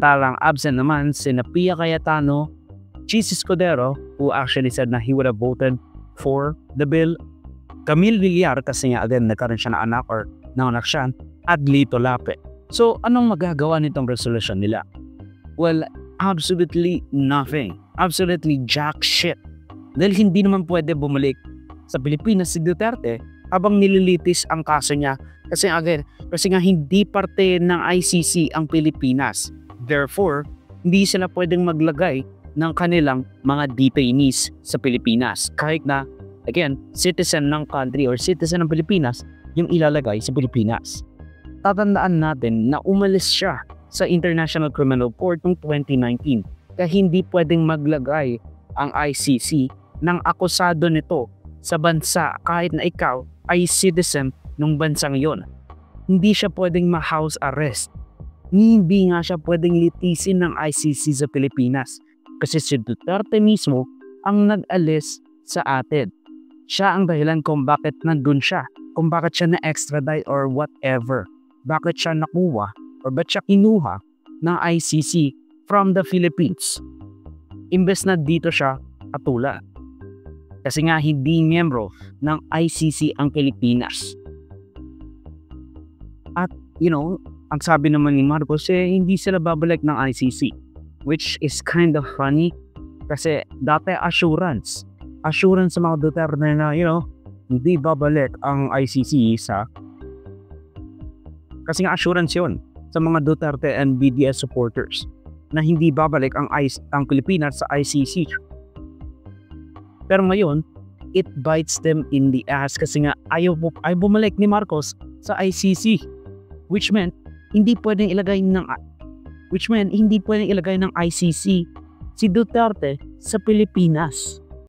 Samantalang absent naman sina Pia Cayetano, Chis Escudero, who actually said na he would have voted for the bill, Camille Villar kasi nga again nagkaroon siya na anak or nanganak siya, at Lito Lapid. So anong magagawa nitong resolution nila? Well, absolutely nothing. Absolutely jack shit. Dahil hindi naman pwede bumalik sa Pilipinas si Duterte habang nililitis ang kaso niya kasi nga hindi parte ng ICC ang Pilipinas. Therefore, hindi sila pwedeng maglagay ng kanilang mga detainees sa Pilipinas. Kahit na, again, citizen ng country or citizen ng Pilipinas yung ilalagay sa Pilipinas. Tatandaan natin na umalis siya sa International Criminal Court noong 2019 kaya hindi pwedeng maglagay ang ICC ng akusado nito sa bansa kahit na ikaw ay citizen ng bansang yon. Hindi siya pwedeng ma-house arrest. Hindi nga siya pwedeng litisin ng ICC sa Pilipinas kasi si Duterte mismo ang nag-alis sa atin. Siya ang dahilan kung bakit nandun siya, kung bakit siya na-extradite or whatever. Bakit siya nakuha or ba't siya kinuha ng ICC from the Philippines. Imbes na dito siya katula. Kasi nga hindi miyembro ng ICC ang Pilipinas. At ang sabi naman ni Marcos hindi sila babalik ng ICC. Which is kind of funny kasi dati assurance sa mga Duterte na hindi babalik ang ICC kasi nga assurance yon sa mga Duterte and BDS supporters na hindi babalik ang Pilipinas sa ICC. Pero ngayon, it bites them in the ass kasi nga ayaw bumalik ni Marcos sa ICC, which meant hindi pwedeng ilagay ng ICC si Duterte sa Pilipinas.